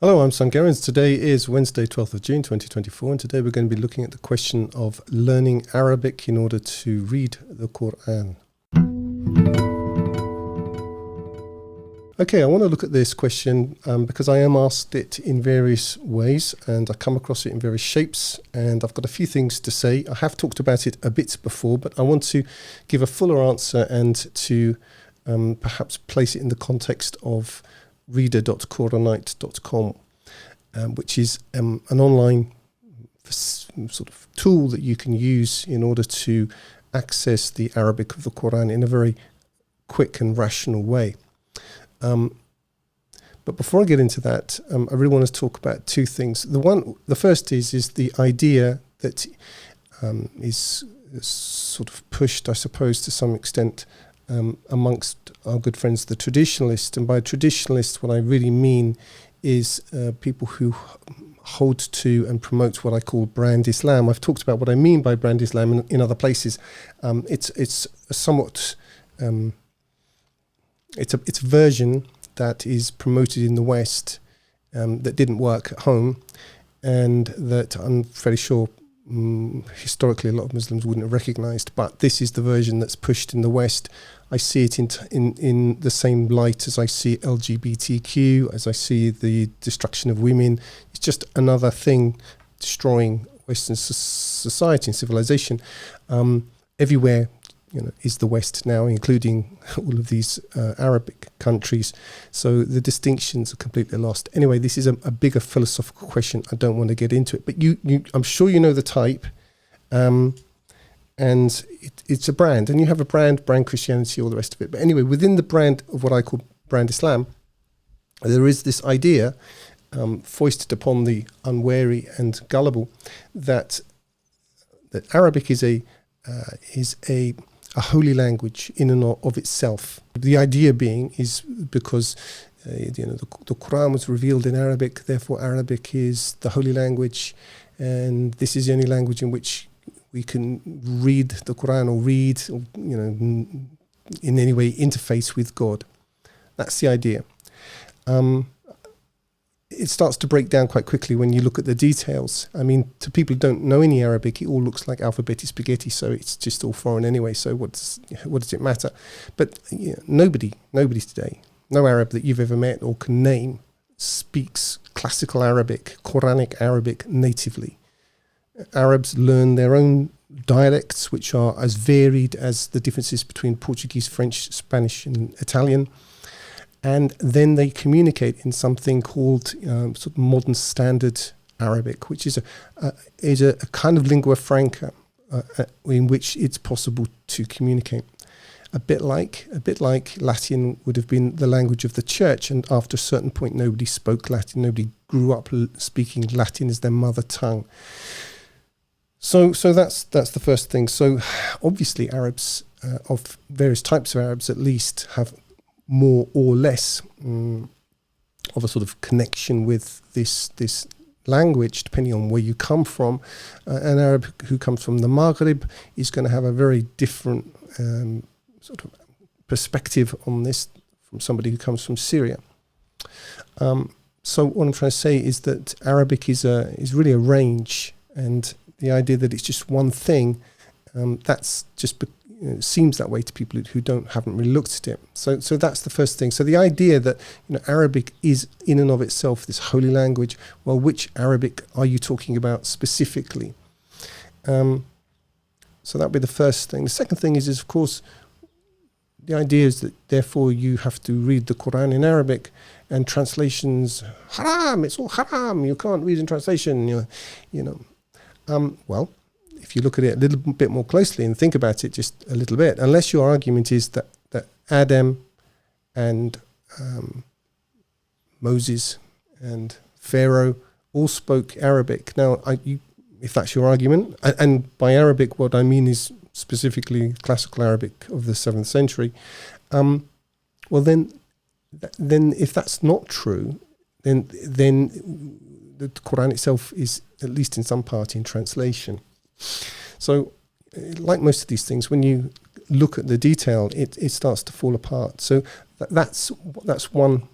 Hello, I'm Gerrans. Today is Wednesday, 12th of June 2024, and today we're going to be looking at the question of learning Arabic in order to read the Qur'an. Okay, I want to look at this question because I am asked it in various ways and I come across it in various shapes, and I've got a few things to say. I have talked about it a bit before, but I want to give a fuller answer and to perhaps place it in the context of reader.quranite.com, which is an online sort of tool that you can use in order to access the Arabic of the Quran in a very quick and rational way. But before I get into that, I really want to talk about two things. The first is the idea that is sort of pushed, I suppose, to some extent amongst our good friends, the traditionalists. And by traditionalists, what I really mean is people who hold to and promote what I call brand Islam. I've talked about what I mean by brand Islam in other places. It's a somewhat it's a version that is promoted in the West that didn't work at home, and that I'm fairly sure historically a lot of Muslims wouldn't have recognized, but this is the version that's pushed in the West. I see it in the same light as I see LGBTQ, as I see the destruction of women. It's just another thing destroying Western society and civilization. Everywhere, is the West now, including all of these Arabic countries. So the distinctions are completely lost. Anyway, this is a bigger philosophical question. I don't want to get into it, but I'm sure you know the type, and it's a brand, and you have a brand Christianity, all the rest of it. But anyway, within the brand of what I call brand Islam, there is this idea foisted upon the unwary and gullible that Arabic is a holy language in and of itself. The idea being is because the Qur'an was revealed in Arabic, therefore Arabic is the holy language, and this is the only language in which we can read the Qur'an or read, in any way interface with God. That's the idea. It starts to break down quite quickly when you look at the details. I mean, to people who don't know any Arabic, it all looks like alphabeti spaghetti, so it's just all foreign anyway, so what does it matter? But nobody today, no Arab that you've ever met or can name, speaks classical Arabic, Quranic Arabic natively. Arabs learn their own dialects, which are as varied as the differences between Portuguese, French, Spanish and Italian. And then they communicate in something called sort of modern standard Arabic, which is a kind of lingua franca in which it's possible to communicate. A bit like Latin would have been the language of the church, and after a certain point, nobody spoke Latin. Nobody grew up speaking Latin as their mother tongue. So that's the first thing. So obviously, Arabs of various types of Arabs, at least, have more or less of a sort of connection with this language, depending on where you come from. An Arab who comes from the Maghrib is going to have a very different sort of perspective on this from somebody who comes from Syria. So what I'm trying to say is that Arabic is really a range, and the idea that it's just one thing, that's just seems that way to people who haven't really looked at it. So that's the first thing. So the idea that Arabic is in and of itself this holy language. Well, which Arabic are you talking about specifically? So that would be the first thing. The second thing is of course the idea is that therefore you have to read the Quran in Arabic, and translations haram. It's all haram. You can't read in translation. Well, if you look at it a little bit more closely and think about it just a little bit, unless your argument is that Adam and Moses and Pharaoh all spoke Arabic. Now, if that's your argument, and by Arabic what I mean is specifically classical Arabic of the 7th century, well then if that's not true, then the Quran itself is at least in some part in translation. So, like most of these things, when you look at the detail, it starts to fall apart. So that's one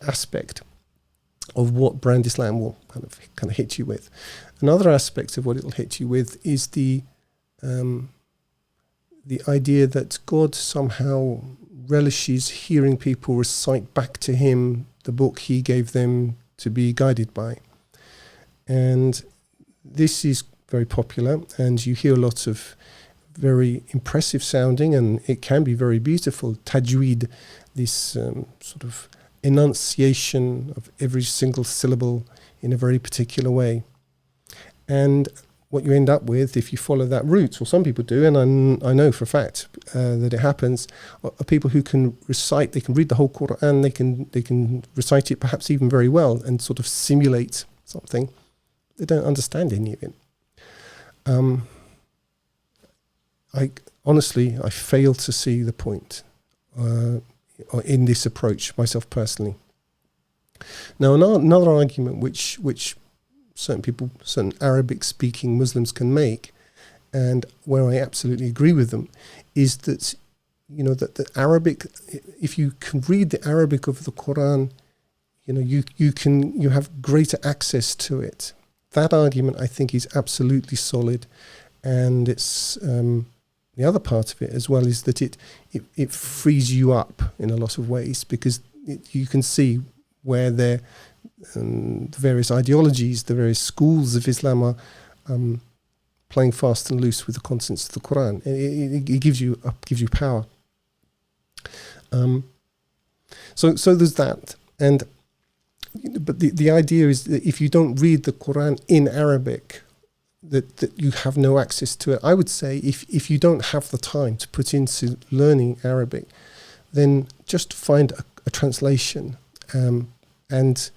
aspect. of what brand Islam will kind of hit you with. Another aspect of what it'll hit you with is the idea that God somehow relishes hearing people recite back to him the book he gave them to be guided by. And this is very popular, and you hear a lot of very impressive sounding, and it can be very beautiful tajweed, this sort of enunciation of every single syllable in a very particular way. And what you end up with, if you follow that route, or some people do, and I know for a fact that it happens, are people who can recite, they can read the whole Qur'an, they can recite it perhaps even very well and sort of simulate something. They don't understand any of it. I fail to see the point in this approach myself personally. Now, another argument which certain Arabic-speaking Muslims can make, and where I absolutely agree with them, is that that the Arabic, if you can read the Arabic of the Qur'an, you have greater access to it. That argument, I think, is absolutely solid, and it's the other part of it as well is that it frees you up in a lot of ways, because you can see where the various ideologies, the various schools of Islam are playing fast and loose with the contents of the Qur'an. It gives you power. So there's that, but the idea is that if you don't read the Qur'an in Arabic, that you have no access to it. I would say if you don't have the time to put into learning Arabic, then just find a translation, and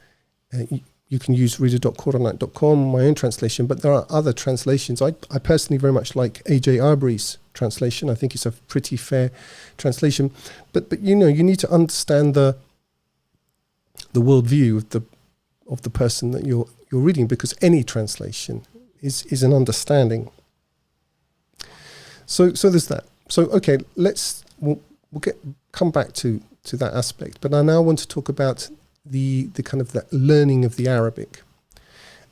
you can use reader.quranite.com, my own translation, but there are other translations. I personally very much like A.J. Arbery's translation. I think it's a pretty fair translation, but you need to understand the worldview of the person that you're reading, because any translation is an understanding. So there's that. So okay, we'll come back to that aspect, but I now want to talk about the kind of the learning of the Arabic.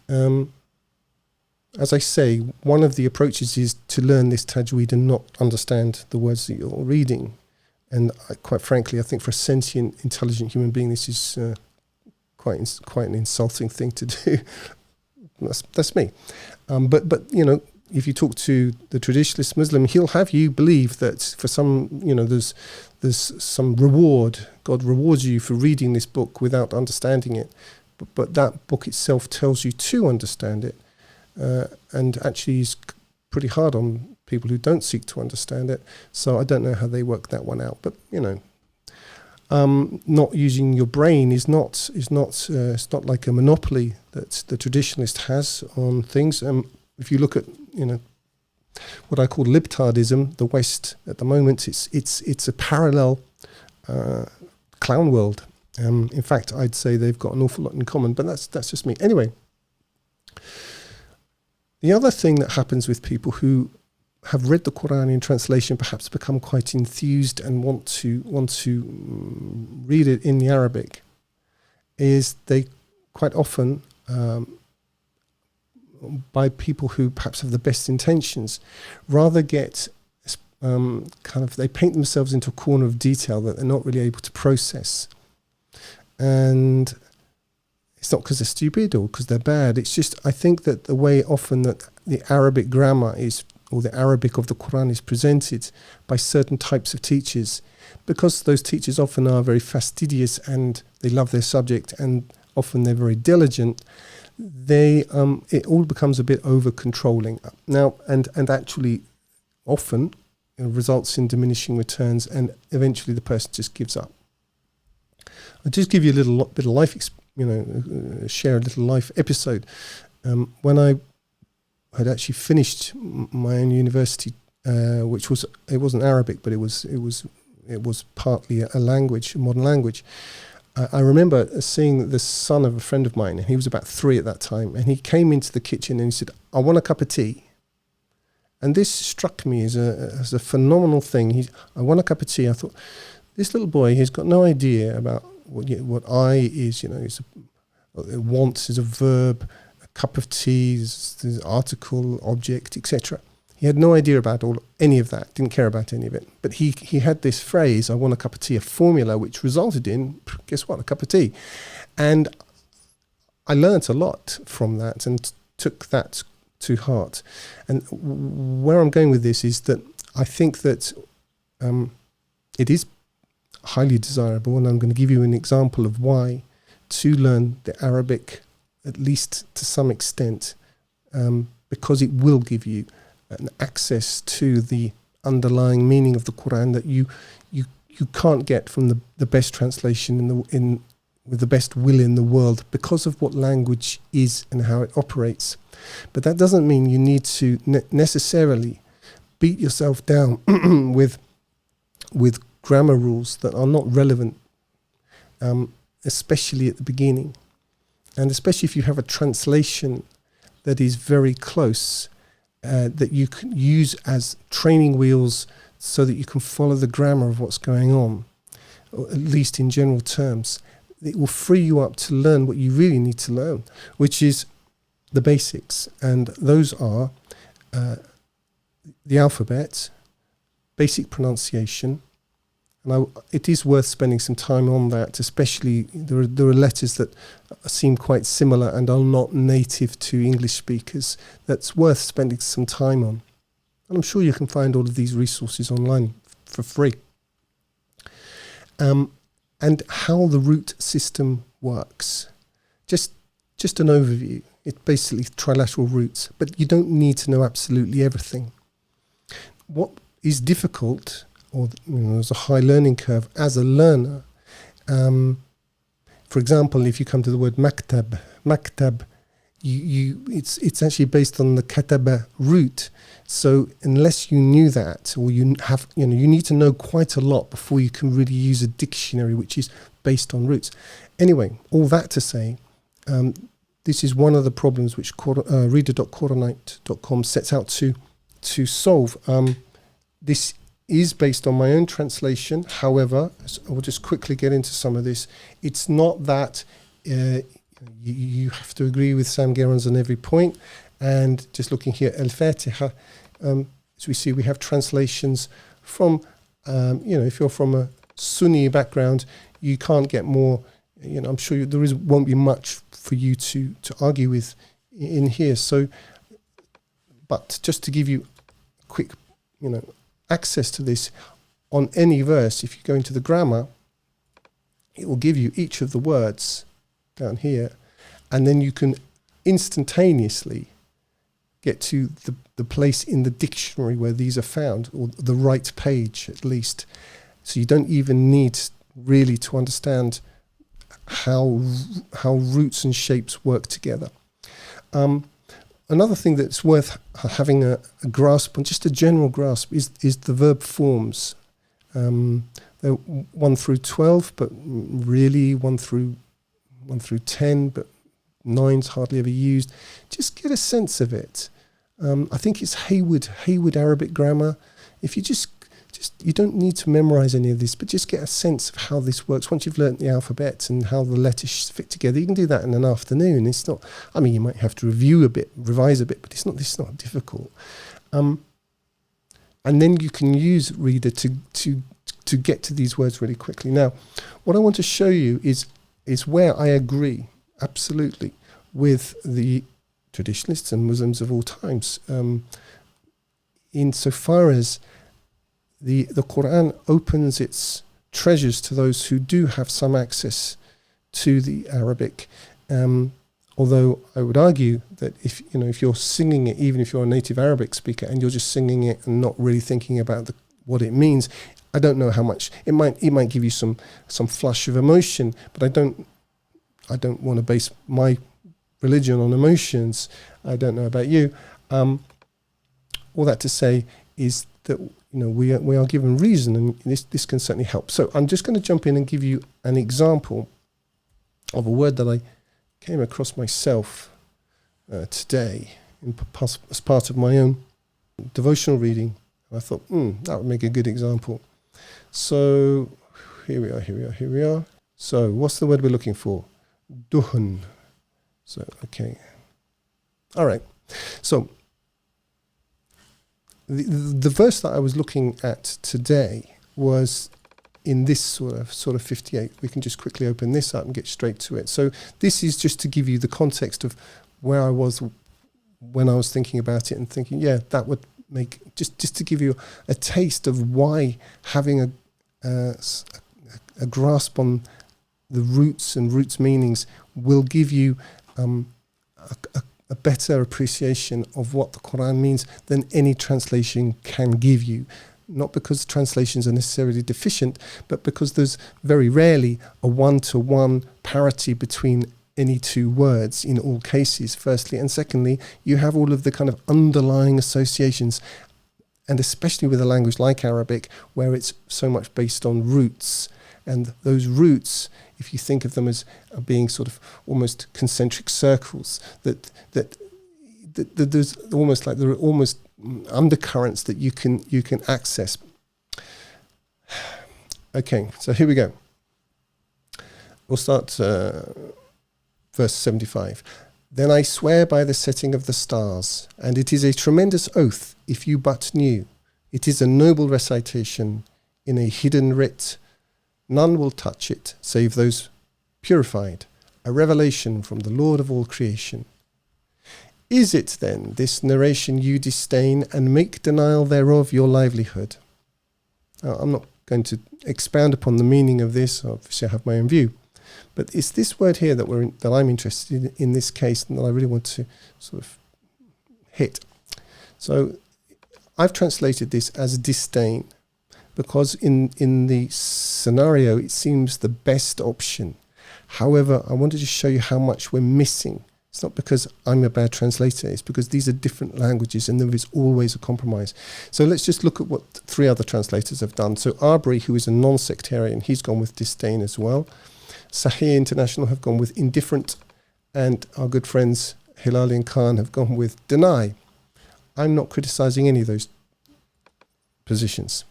As I say, one of the approaches is to learn this tajweed and not understand the words that you're reading. And quite frankly, I think for a sentient, intelligent human being, this is quite an insulting thing to do. That's me. But if you talk to the traditionalist Muslim, he'll have you believe that for some, there's some reward. God rewards you for reading this book without understanding it. But that book itself tells you to understand it. And actually is pretty hard on people who don't seek to understand it. So I don't know how they work that one out. But, not using your brain is not it's not like a monopoly that the traditionalist has on things. If you look at what I call libtardism, the West at the moment, it's a parallel clown world. In fact, I'd say they've got an awful lot in common, but that's just me. Anyway, the other thing that happens with people who have read the Qur'an in translation, perhaps become quite enthused and want to read it in the Arabic, is they quite often, by people who perhaps have the best intentions, rather get they paint themselves into a corner of detail that they're not really able to process. And it's not because they're stupid or because they're bad. It's just, I think that the way often that the Arabic grammar is, or the Arabic of the Qur'an is presented by certain types of teachers, because those teachers often are very fastidious and they love their subject and often they're very diligent, it all becomes a bit over controlling now, and actually often results in diminishing returns, and eventually the person just gives up. I'll just give you a little bit of life, share a little life episode. When I had actually finished my own university, it wasn't Arabic, but it was partly a language, a modern language. I remember seeing the son of a friend of mine, and he was about 3 at that time, and he came into the kitchen and he said, "I want a cup of tea." And this struck me as a phenomenal thing. I want a cup of tea. I thought, this little boy, he's got no idea about what I is. Want is a verb, a cup of tea is article, object, etc. He had no idea about any of that, didn't care about any of it. But he had this phrase, I want a cup of tea, a formula which resulted in, guess what, a cup of tea. And I learnt a lot from that and took that to heart. And where I'm going with this is that I think that it is highly desirable, and I'm going to give you an example of why, to learn the Arabic, at least to some extent, because it will give you an access to the underlying meaning of the Qur'an that you can't get from the best translation with the best will in the world, because of what language is and how it operates. But that doesn't mean you need to necessarily beat yourself down with grammar rules that are not relevant, especially at the beginning, and especially if you have a translation that is very close, that you can use as training wheels so that you can follow the grammar of what's going on, or at least in general terms. It will free you up to learn what you really need to learn, which is the basics. And those are the alphabet, basic pronunciation. And it is worth spending some time on that, especially there are letters that seem quite similar and are not native to English speakers. That's worth spending some time on. And I'm sure you can find all of these resources online for free. And how the root system works. Just an overview. It's basically trilateral roots, but you don't need to know absolutely everything. What is difficult, or there's a high learning curve as a learner. For example, if you come to the word maktab, it's actually based on the kataba root. So unless you knew that, or you need to know quite a lot before you can really use a dictionary which is based on roots. Anyway, all that to say, this is one of the problems which reader.quranite.com sets out to solve. This is based on my own translation. However, I will just quickly get into some of this. It's not that you have to agree with Sam Gerrans on every point. And just looking here, Al-Fatiha, as we see, we have translations from, if you're from a Sunni background, you can't get more, I'm sure won't be much for you to argue with in here. So, but just to give you quick, access to this, on any verse, if you go into the grammar, it will give you each of the words down here, and then you can instantaneously get to the place in the dictionary where these are found, or the right page at least. So you don't even need really to understand how roots and shapes work together. Another thing that's worth having a grasp on, just a general grasp, is the verb forms. They're 1 through 12, but really 1 through 10, but 9's hardly ever used. Just get a sense of it. I think it's Hayward Arabic grammar. If you just you don't need to memorize any of this, but just get a sense of how this works. Once you've learnt the alphabet and how the letters fit together, you can do that in an afternoon. It's not, you might have to revise a bit, but it's not difficult. And then you can use Reader to get to these words really quickly. Now, what I want to show you is where I agree absolutely with the traditionalists and Muslims of all times, insofar as the Qur'an opens its treasures to those who do have some access to the Arabic. Although I would argue that if you're singing it, even if you're a native Arabic speaker and you're just singing it and not really thinking about what it means, I don't know how much it might give you some flush of emotion, but I don't want to base my religion on emotions. I don't know about you. All that to say is that we are given reason, and this can certainly help. So I'm just going to jump in and give you an example of a word that I came across myself today as part of my own devotional reading. I thought, that would make a good example. So here we are. So what's the word we're looking for? Duhun. So, okay. All right. So the verse that I was looking at today was in this sort of 58. We can just quickly open this up and get straight to it. So this is just to give you the context of where I was when I was thinking about it and thinking, yeah, that would make, just to give you a taste of why having a grasp on the roots and roots meanings will give you a better appreciation of what the Qur'an means than any translation can give you. Not because translations are necessarily deficient, but because there's very rarely a one-to-one parity between any two words in all cases, firstly. And secondly, you have all of the kind of underlying associations, and especially with a language like Arabic, where it's so much based on roots. And those roots, if you think of them as being sort of almost concentric circles, that there's almost like there are almost undercurrents that you can access. Okay, so here we go. We'll start verse 75. Then I swear by the setting of the stars, and it is a tremendous oath if you but knew. It is a noble recitation in a hidden writ. None will touch it save those purified, a revelation from the Lord of all creation. Is it then this narration you disdain and make denial thereof your livelihood? Now, I'm not going to expound upon the meaning of this. Obviously, I have my own view. But it's this word here that I'm interested in this case and that I really want to sort of hit. So I've translated this as disdain because in the scenario it seems the best option. However, I wanted to show you how much we're missing. It's not because I'm a bad translator, it's because these are different languages and there is always a compromise. So let's just look at what 3 other translators have done. So Arbery, who is a non-sectarian, he's gone with disdain as well. Sahih International have gone with indifferent, and our good friends Hilali and Khan have gone with deny. I'm not criticizing any of those positions.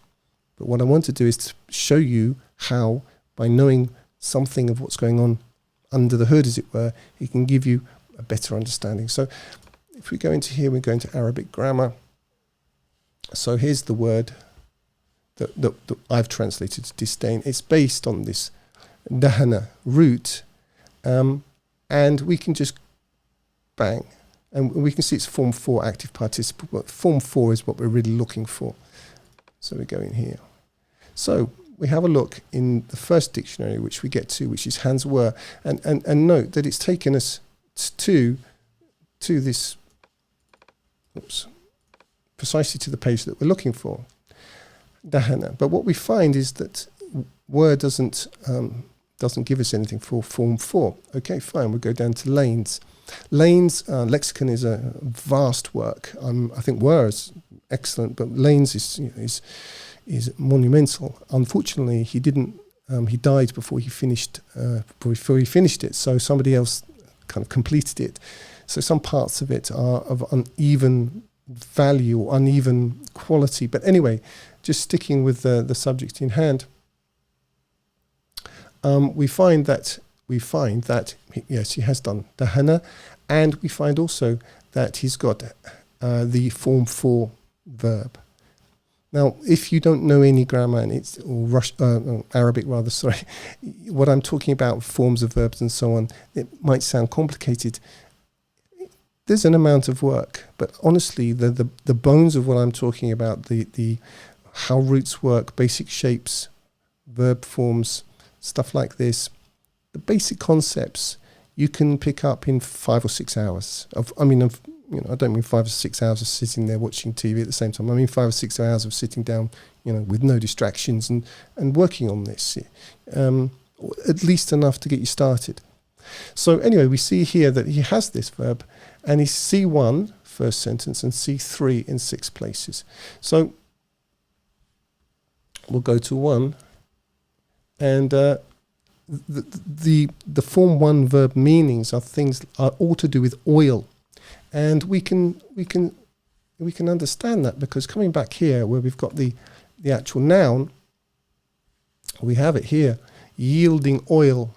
But what I want to do is to show you how, by knowing something of what's going on under the hood, as it were, it can give you a better understanding. So if we go into here, we go into Arabic grammar. So here's the word that I've translated to disdain. It's based on this dahana root, and we can just bang, and we can see it's form 4 active participle, but form 4 is what we're really looking for. So we go in here. So we have a look in the first dictionary, which we get to, which is Hans Were, and note that it's taken us to this, precisely to the page that we're looking for, dahana. But what we find is that Were doesn't give us anything for form 4. Okay, fine. We'll go down to Lane's. Lane's lexicon is a vast work. I think Were is excellent, but Lane's is monumental. Unfortunately, he didn't. He died before he finished. Before he finished it, so somebody else kind of completed it. So some parts of it are of uneven value or uneven quality. But anyway, just sticking with the subject in hand, we find that yes, he has done dahana, and we find also that he's got the form 4 verb. Now, if you don't know any grammar, and it's or Arabic rather, sorry, what I'm talking about, forms of verbs and so on, it might sound complicated. There's an amount of work, but honestly, the bones of what I'm talking about, the how roots work, basic shapes, verb forms, stuff like this, the basic concepts you can pick up in 5 or 6 hours. I don't mean 5 or 6 hours of sitting there watching TV at the same time. I mean 5 or 6 hours of sitting down, with no distractions and working on this, at least enough to get you started. So anyway, we see here that he has this verb, and he's C1, first sentence, and C3 in 6 places. So we'll go to 1, and the form 1 verb meanings are all to do with oil. And we can understand that because coming back here where we've got the actual noun, we have it here, yielding oil.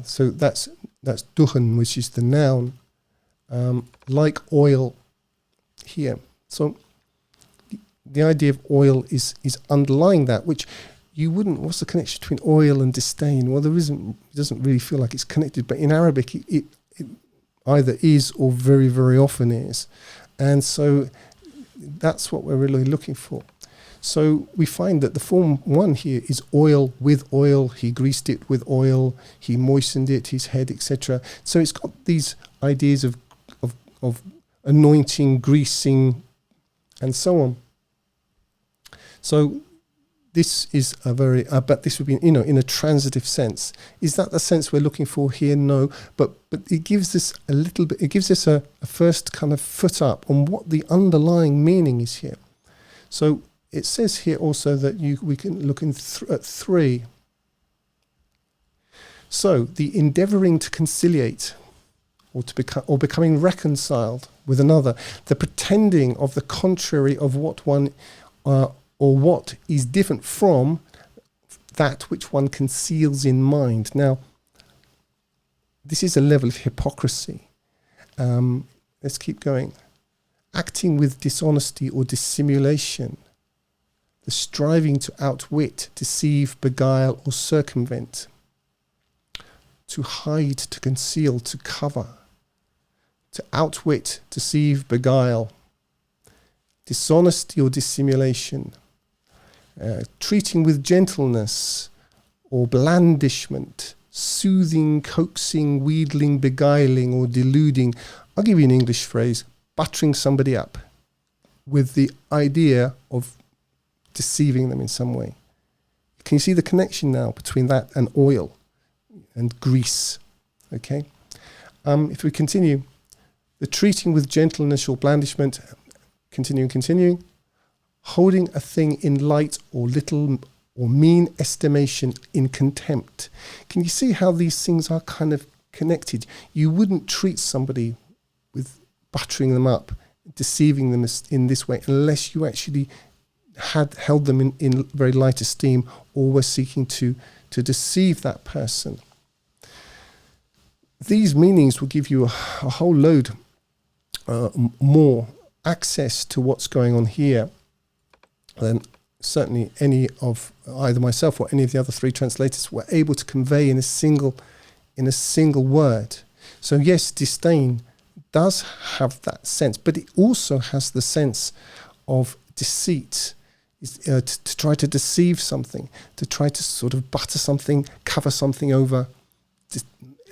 So that's that's duhan, which is the noun, like oil here. So the idea of oil is underlying that, which you wouldn't. What's the connection between oil and disdain? Well, there isn't. It doesn't really feel like it's connected. But in Arabic, it either is or very, very often is, and so that's what we're really looking for. So we find that the form 1 here is oil with oil. He greased it with oil. He moistened it, his head, etc. So it's got these ideas of anointing, greasing, and so on. So this is a very, but this would be, in a transitive sense. Is that the sense we're looking for here? No, but it gives us a little bit, it gives us a first kind of foot up on what the underlying meaning is here. So it says here also that we can look at 3. So the endeavouring to conciliate, or becoming reconciled with another, the pretending of the contrary of what one or what is different from that which one conceals in mind. Now, this is a level of hypocrisy. Let's keep going. Acting with dishonesty or dissimulation, the striving to outwit, deceive, beguile, or circumvent, to hide, to conceal, to cover, to outwit, deceive, beguile, dishonesty or dissimulation, treating with gentleness or blandishment, soothing, coaxing, wheedling, beguiling, or deluding. I'll give you an English phrase: buttering somebody up with the idea of deceiving them in some way. Can you see the connection now between that and oil and grease? Okay. If we continue, the treating with gentleness or blandishment, continuing, holding a thing in light or little or mean estimation, in contempt. Can you see how these things are kind of connected? You wouldn't treat somebody with buttering them up, deceiving them in this way, unless you actually had held them in very light esteem, or were seeking to deceive that person. These meanings will give you a whole load more access to what's going on here than certainly any of either myself or any of the other 3 translators were able to convey in a single word. So yes, disdain does have that sense, but it also has the sense of deceit, to try to deceive something, to try to sort of butter something, cover something over,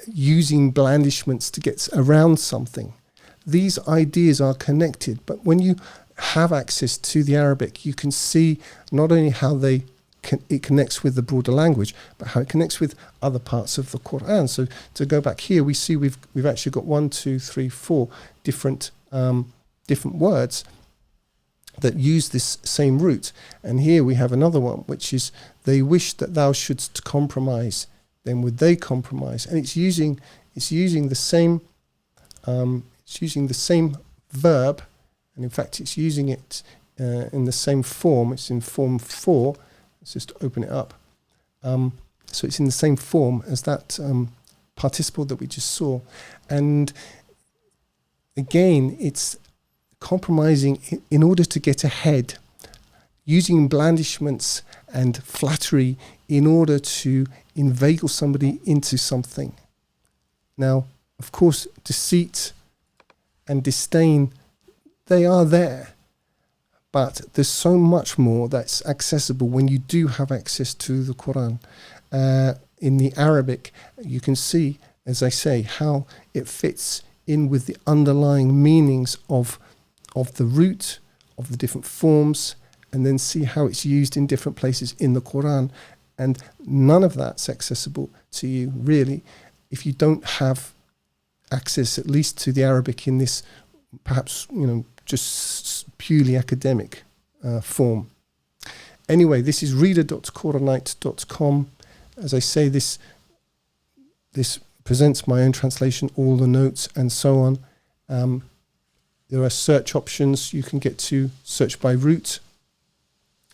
using blandishments to get around something. These ideas are connected, but when you have access to the Arabic, you can see not only how it connects with the broader language, but how it connects with other parts of the Qur'an. So to go back here, we see we've actually got 1, 2, 3, 4 different words that use this same root. And here we have another one, which is, they wish that thou shouldst compromise, then would they compromise. And it's using the same verb, and in fact it's using it in the same form. It's in form 4. Let's just open it up. So it's in the same form as that participle that we just saw. And again, it's compromising in order to get ahead, using blandishments and flattery in order to inveigle somebody into something. Now, of course, deceit and disdain, they are there, but there's so much more that's accessible when you do have access to the Qur'an. In the Arabic, you can see, as I say, how it fits in with the underlying meanings of the root, of the different forms, and then see how it's used in different places in the Qur'an. And none of that's accessible to you, really, if you don't have access at least to the Arabic in this perhaps, just purely academic form. Anyway, this is reader.quranite.com. As I say, this presents my own translation, all the notes and so on. There are search options. You can get to search by root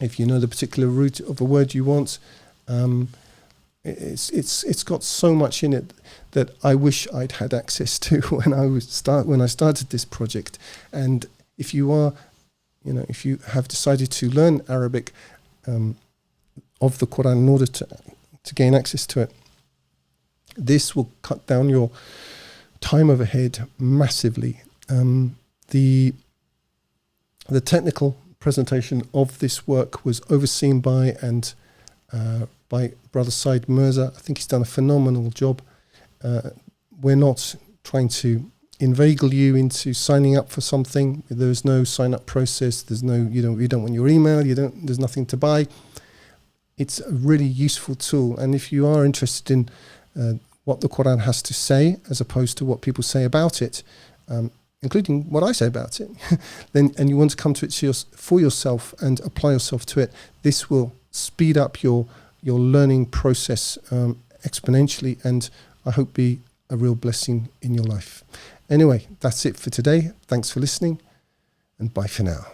if you know the particular root of a word you want. it's got so much in it that I wish I'd had access to when I started this project. And if you are, if you have decided to learn Arabic of the Qur'an in order to gain access to it, this will cut down your time overhead massively. The technical presentation of this work was overseen by Brother Said Mirza. I think he's done a phenomenal job. We're not trying to inveigle you into signing up for something. There's no sign-up process. There's no, you don't want your email. There's nothing to buy. It's a really useful tool. And if you are interested in what the Qur'an has to say, as opposed to what people say about it, including what I say about it, and you want to come to it for yourself and apply yourself to it, this will speed up your learning process exponentially, and I hope be a real blessing in your life. Anyway, that's it for today. Thanks for listening, and bye for now.